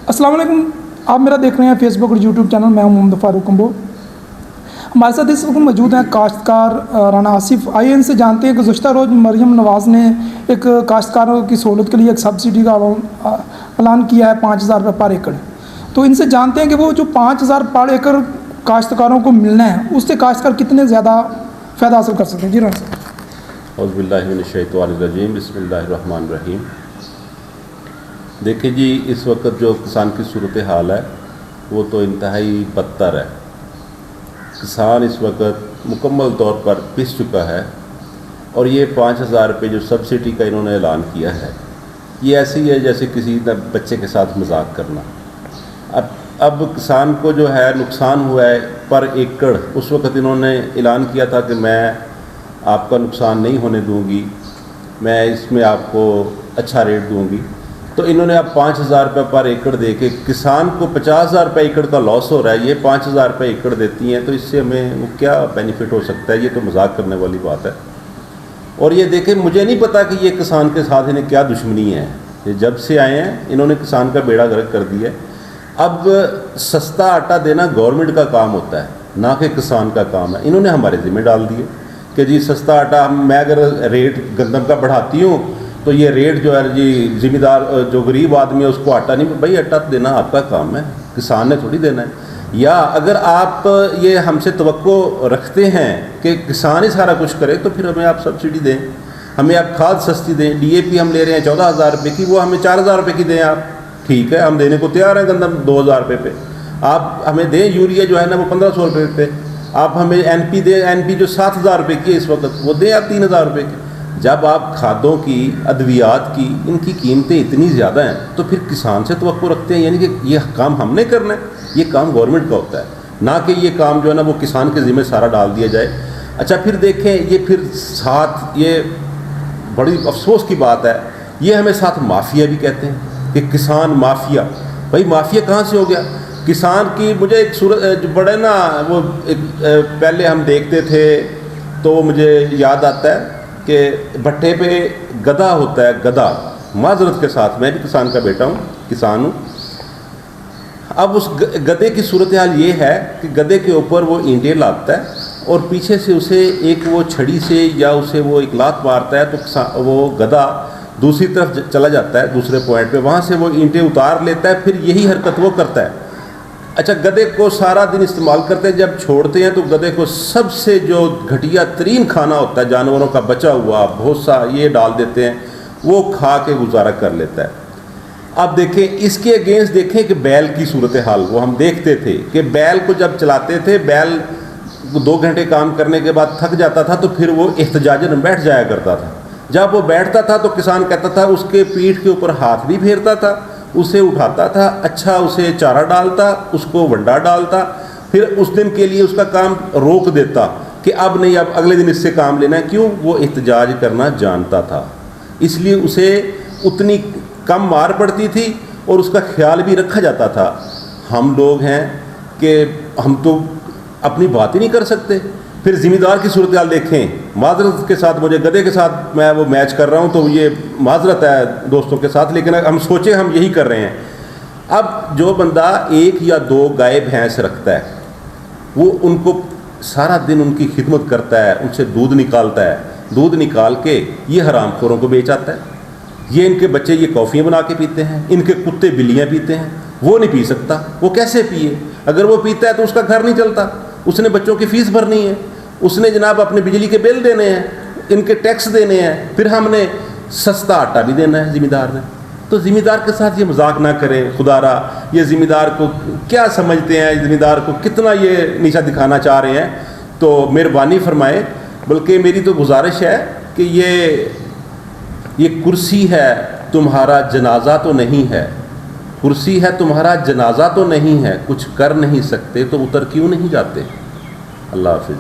अस्सलाम वालेकुम, आप मेरा देख रहे हैं फेसबुक और यूट्यूब चैनल। मैं हूं मोहम्मद फारूक कंबो। हमारे साथ इस वक्त मौजूद हैं काश्तकार राना आसिफ। आइए इनसे जानते हैं कि गुज़श्ता रोज़ मरियम नवाज़ ने एक काश्तकारों की सहूलत के लिए एक सब्सिडी का ऐलान किया है 5,000 रुपये पर एकड़। तो इनसे जानते हैं कि वो जो 5,000 पर एकड़ काश्तकारों को मिलना है उससे काश्तकार कितने ज़्यादा फ़ायदा हासिल कर सकते हैं। जी राना साहब। औज़ु बिल्लाहि मिनश्शैतानिर्रजीम, बिस्मिल्लाहिर्रहमानिर्रहीम। देखिए जी, इस वक्त जो किसान की सूरत हाल है वो तो इंतहाई बदतर है। किसान इस वक्त मुकम्मल तौर पर पिस चुका है और ये 5,000 रुपये जो सब्सिडी का इन्होंने ऐलान किया है, ये ऐसी है जैसे किसी बच्चे के साथ मजाक करना। अब किसान को जो है नुकसान हुआ है पर एकड़। उस वक्त इन्होंने ऐलान किया था कि मैं आपका नुकसान नहीं होने दूंगी, मैं इसमें आपको अच्छा रेट दूंगी। तो इन्होंने अब 5,000 रुपये पर एकड़ दे के किसान को 50,000 रुपये एकड़ का लॉस हो रहा है। ये 5,000 रुपये एकड़ देती हैं तो इससे हमें वो क्या बेनिफिट हो सकता है? ये तो मजाक करने वाली बात है। और ये देखें, मुझे नहीं पता कि ये किसान के साथ इन्हें क्या दुश्मनी है। ये जब से आए हैं इन्होंने किसान का बेड़ा गर्क कर दिया है। अब सस्ता आटा देना गवर्नमेंट का काम होता है, ना कि किसान का काम है। इन्होंने हमारे ज़िम्मे डाल दिए कि जी सस्ता आटा, मैं अगर रेट गंदम का बढ़ाती हूँ तो ये रेट जो है जी ज़िम्मेदार जो गरीब आदमी है उसको आटा नहीं। भाई आटा देना आपका काम है, किसान ने थोड़ी देना है। या अगर आप ये हमसे तवक्को रखते हैं कि किसान ही सारा कुछ करे तो फिर हमें आप सब्सिडी दें, हमें आप खाद सस्ती दें। DAP हम ले रहे हैं 14,000 रुपये की, वो हमें 4,000 रुपये की दें आप। ठीक है, हम देने को तैयार हैं गंदम 2,000 रुपये पे। आप हमें दें यूरिया जो है ना वो 1,500 रुपये पे। आप हमें NP दें, NP जो 7,000 रुपये की है इस वक्त, वो दें आप 3,000 रुपये की। जब आप खादों की, अद्वियात की, इनकी कीमतें इतनी ज़्यादा हैं तो फिर किसान से तवक्को रखते हैं, यानी कि ये काम हमने करना है, ये काम गवर्नमेंट का होता है, ना कि ये काम जो है ना वो किसान के ज़िम्मे सारा डाल दिया जाए। अच्छा, फिर देखें, ये फिर साथ ये बड़ी अफसोस की बात है, ये हमें साथ माफिया भी कहते हैं कि किसान माफिया। भाई माफिया कहाँ से हो गया? किसान की मुझे एक सूरत बड़े ना वो पहले हम देखते थे तो वो मुझे याद आता है कि भट्टे पे गधा होता है, गधा। माजरत के साथ, मैं भी किसान का बेटा हूँ, किसान हूँ। अब उस गधे की सूरत हाल ये है कि गधे के ऊपर वो ईंटें लादता है और पीछे से उसे एक वो छड़ी से या उसे वो एक लात मारता है तो वो गधा दूसरी तरफ चला जाता है, दूसरे पॉइंट पे, वहाँ से वो ईंटें उतार लेता है। फिर यही हरकत वो करता है। अच्छा, गधे को सारा दिन इस्तेमाल करते हैं, जब छोड़ते हैं तो गधे को सबसे जो घटिया तरीन खाना होता है जानवरों का बचा हुआ भूसा ये डाल देते हैं, वो खा के गुजारा कर लेता है। अब देखें, इसके अगेंस्ट देखें कि बैल की सूरत हाल वो हम देखते थे कि बैल को जब चलाते थे, बैल 2 घंटे काम करने के बाद थक जाता था तो फिर वो एहतजाजन बैठ जाया करता था। जब वो बैठता था तो किसान कहता था उसके पीठ के ऊपर हाथ भी फेरता था, उसे उठाता था, अच्छा उसे चारा डालता, उसको वंडा डालता, फिर उस दिन के लिए उसका काम रोक देता कि अब नहीं, अब अगले दिन इससे काम लेना है। क्यों? वो एहतजाज करना जानता था, इसलिए उसे उतनी कम मार पड़ती थी और उसका ख्याल भी रखा जाता था। हम लोग हैं कि हम तो अपनी बात ही नहीं कर सकते। फिर ज़िम्मेदार की सूरत हाल देखें, माजरत के साथ, मुझे गधे के साथ मैं वो मैच कर रहा हूँ तो ये माजरत है दोस्तों के साथ, लेकिन हम सोचें हम यही कर रहे हैं। अब जो बंदा 1 या 2 गाय भैंस रखता है वो उनको सारा दिन उनकी खिदमत करता है, उनसे दूध निकालता है, दूध निकाल के ये हरामखोरों को बेच आता है। ये इनके बच्चे ये कॉफ़ियाँ बना के पीते हैं, इनके कुत्ते बिल्लियाँ पीते हैं। वो नहीं पी सकता, वो कैसे पिए? अगर वो पीता है तो उसका घर नहीं चलता, उसने बच्चों की फ़ीस भरनी है, उसने जनाब अपने बिजली के बिल देने हैं, इनके टैक्स देने हैं, फिर हमने सस्ता आटा भी देना है ज़िम्मेदार ने। तो ज़िम्मेदार के साथ ये मजाक ना करें खुदारा। ये ज़िम्मेदार को क्या समझते हैं, ज़िम्मेदार को कितना ये नीचा दिखाना चाह रहे हैं, तो मेहरबानी फरमाएं। बल्कि मेरी तो गुजारिश है कि ये कुर्सी है, तुम्हारा जनाजा तो नहीं है। कुर्सी है, तुम्हारा जनाजा तो नहीं है। कुछ कर नहीं सकते तो उतर क्यों नहीं जाते? अल्लाह हाफ़िज़।